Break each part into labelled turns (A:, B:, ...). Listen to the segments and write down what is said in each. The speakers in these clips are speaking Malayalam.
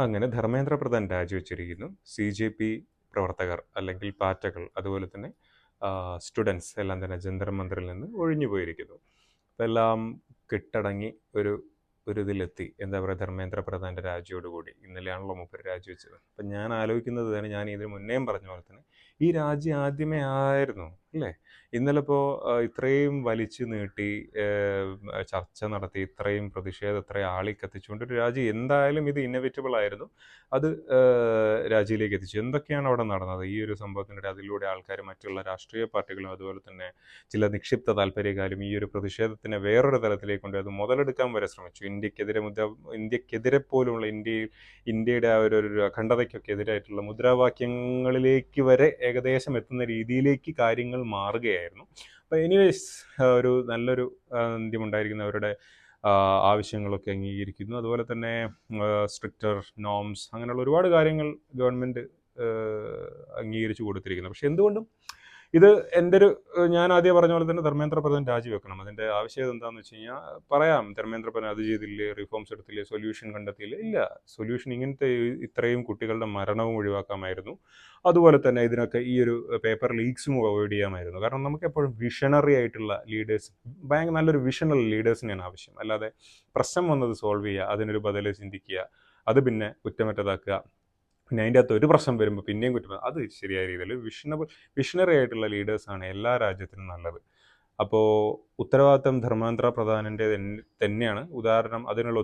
A: അങ്ങനെ ധർമ്മേന്ദ്ര പ്രധാൻ രാജിവെച്ചിരിക്കുന്നു. CJP പ്രവർത്തകർ അല്ലെങ്കിൽ പാറ്റകൾ അതുപോലെ തന്നെ സ്റ്റുഡൻസ് എല്ലാം തന്നെ ജന്തർ മന്ദറിൽ നിന്ന് ഒഴിഞ്ഞു പോയിരിക്കുന്നു. അപ്പോൾ എല്ലാം കെട്ടടങ്ങി ഒരു ഇതിലെത്തി. എന്താ പറയുക, ധർമ്മേന്ദ്ര പ്രധാൻ്റെ രാജിയോടുകൂടി. ഇന്നലെയാണല്ലോ മൂപ്പര് രാജിവെച്ചത്. അപ്പം ഞാൻ ആലോചിക്കുന്നത് തന്നെ, ഞാൻ ഇതിന് മുന്നേയും പറഞ്ഞ പോലെ തന്നെ ഈ രാജി ആദ്യമേ ആയിരുന്നു അല്ലേ? ഇന്നലെ ഇപ്പോൾ ഇത്രയും വലിച്ചു നീട്ടി ചർച്ച നടത്തി ഇത്രയും പ്രതിഷേധം ഇത്രയും ആളിക്കത്തിച്ചുകൊണ്ട് ഒരു രാജി എന്തായാലും ഇത് ഇന്നവിറ്റബിൾ ആയിരുന്നു. അത് രാജിയിലേക്ക് എത്തിച്ചു. എന്തൊക്കെയാണ് അവിടെ നടന്നത് ഈ ഒരു സംഭവത്തിനിടെ? അതിലൂടെ ആൾക്കാർ, മറ്റുള്ള രാഷ്ട്രീയ പാർട്ടികളും അതുപോലെ തന്നെ ചില നിക്ഷിപ്ത താല്പര്യക്കാരും ഈ ഒരു പ്രതിഷേധത്തിനെ വേറൊരു തലത്തിലേക്ക് കൊണ്ട് അത് മുതലെടുക്കാൻ വരെ ശ്രമിച്ചു. ഇന്ത്യക്കെതിരെ പോലുമുള്ള ഇന്ത്യയുടെ ആ ഒരു അഖണ്ഡതയ്ക്കൊക്കെ എതിരായിട്ടുള്ള മുദ്രാവാക്യങ്ങളിലേക്ക് വരെ ഏകദേശം എത്തുന്ന രീതിയിലേക്ക് കാര്യങ്ങൾ മാറുകയായിരുന്നു. അപ്പോൾ എനിവേസ് ഒരു നല്ലൊരു അന്ത്യമുണ്ടായിരിക്കുന്ന അവരുടെ ആവശ്യങ്ങളൊക്കെ അംഗീകരിക്കുന്നു. അതുപോലെ തന്നെ സ്ട്രിക്റ്റർ നോംസ് അങ്ങനെയുള്ള ഒരുപാട് കാര്യങ്ങൾ ഗവൺമെൻറ് അംഗീകരിച്ചു കൊടുത്തിരിക്കുന്നു. പക്ഷെ എന്തുകൊണ്ടും ഇത് എൻ്റെ ഒരു, ഞാൻ ആദ്യം പറഞ്ഞ പോലെ തന്നെ ധർമ്മേന്ദ്ര പ്രധാൻ രാജിവെക്കണം. അതിൻ്റെ ആവശ്യം എന്താണെന്ന് വെച്ച് കഴിഞ്ഞാൽ പറയാം, ധർമ്മേന്ദ്ര പ്രധാൻ അത് ചെയ്തില്ലേ, റിഫോംസ് എടുത്തില്ലേ, സൊല്യൂഷൻ കണ്ടെത്തിയില്ലേ? ഇല്ല. സൊല്യൂഷൻ ഇങ്ങനത്തെ ഇത്രയും കുട്ടികളുടെ മരണവും ഒഴിവാക്കാമായിരുന്നു. അതുപോലെ തന്നെ ഇതിനൊക്കെ ഈ ഒരു പേപ്പർ ലീക്സും അവോയ്ഡ് ചെയ്യാമായിരുന്നു. കാരണം നമുക്ക് എപ്പോഴും വിഷണറി ആയിട്ടുള്ള ലീഡേഴ്സ്, നല്ലൊരു വിഷണൽ ലീഡേഴ്സിനെയാണ് ആവശ്യം. അല്ലാതെ പ്രശ്നം വന്നത് സോൾവ് ചെയ്യുക, അതിനൊരു ബദൽ ചിന്തിക്കുക, അത് പിന്നെ കുറ്റമറ്റതാക്കുക, പിന്നെ അതിൻ്റെ അകത്ത് ഒരു പ്രശ്നം വരുമ്പോൾ പിന്നെയും കുറ്റം, അത് ശരിയായ രീതിയിൽ വിഷണറി ആയിട്ടുള്ള ലീഡേഴ്സാണ് എല്ലാ രാജ്യത്തിനും നല്ലത്. അപ്പോൾ ഉത്തരവാദിത്തം ധർമ്മേന്ദ്ര പ്രധാനൻ്റെ തന്നെയാണ്. അതിനുള്ള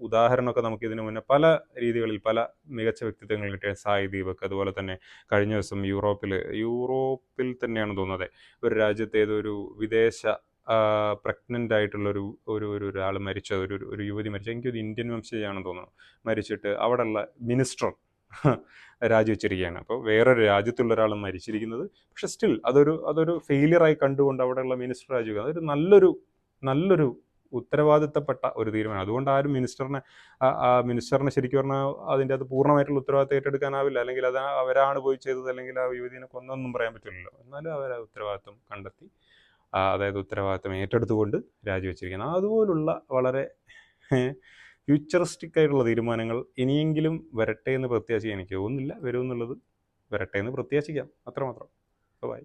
A: ഉദാഹരണമൊക്കെ നമുക്ക് ഇതിനു മുന്നേ പല രീതികളിൽ പല മികച്ച വ്യക്തിത്വങ്ങൾ കിട്ടിയ സായി ദീപക്, അതുപോലെ തന്നെ കഴിഞ്ഞ ദിവസം യൂറോപ്പിൽ തന്നെയാണ് തോന്നുന്നത്, ഒരു രാജ്യത്തെ ഏതൊരു വിദേശ പ്രഗ്നൻ്റ് ആയിട്ടുള്ളൊരു ഒരാൾ മരിച്ച, ഒരു യുവതി മരിച്ച, എനിക്കൊരു ഇന്ത്യൻ വംശജയാണെന്ന് തോന്നുന്നു, മരിച്ചിട്ട് അവിടെയുള്ള മിനിസ്റ്റർ രാജിവെച്ചിരിക്കുകയാണ്. അപ്പോൾ വേറൊരു രാജ്യത്തുള്ള ഒരാൾ മരിച്ചിരിക്കുന്നത്, പക്ഷെ സ്റ്റിൽ അതൊരു ഫെയിലിയറായി കണ്ടുകൊണ്ട് അവിടെയുള്ള മിനിസ്റ്റർ രാജിവെക്കുക, അതൊരു നല്ലൊരു ഉത്തരവാദിത്തപ്പെട്ട ഒരു തീരുമാനം. അതുകൊണ്ട് ആരും മിനിസ്റ്ററിനെ ശരിക്കും പറഞ്ഞാൽ അതിൻ്റെ അത് പൂർണ്ണമായിട്ടുള്ള ഉത്തരവാദിത്തം ഏറ്റെടുക്കാനാവില്ല. അല്ലെങ്കിൽ അത് അവരാണ് പോയി ചെയ്തത്, അല്ലെങ്കിൽ ആ യുവതിനെ കൊന്നൊന്നും പറയാൻ പറ്റില്ലല്ലോ. എന്നാലും അവർ ആ ഉത്തരവാദിത്തം കണ്ടെത്തി, അതായത് ഉത്തരവാദിത്തം ഏറ്റെടുത്തുകൊണ്ട് രാജിവെച്ചിരിക്കുന്നത്. അതുപോലുള്ള വളരെ ഫ്യൂച്ചറിസ്റ്റിക് ആയിട്ടുള്ള തീരുമാനങ്ങൾ ഇനിയെങ്കിലും വരട്ടെ എന്ന് പ്രത്യാശിക്കാൻ എനിക്ക് തോന്നുന്നില്ല. വരുമെന്നുള്ളത് വരട്ടെ എന്ന് പ്രത്യാശിക്കാം, അത്രമാത്രം. ബൈ.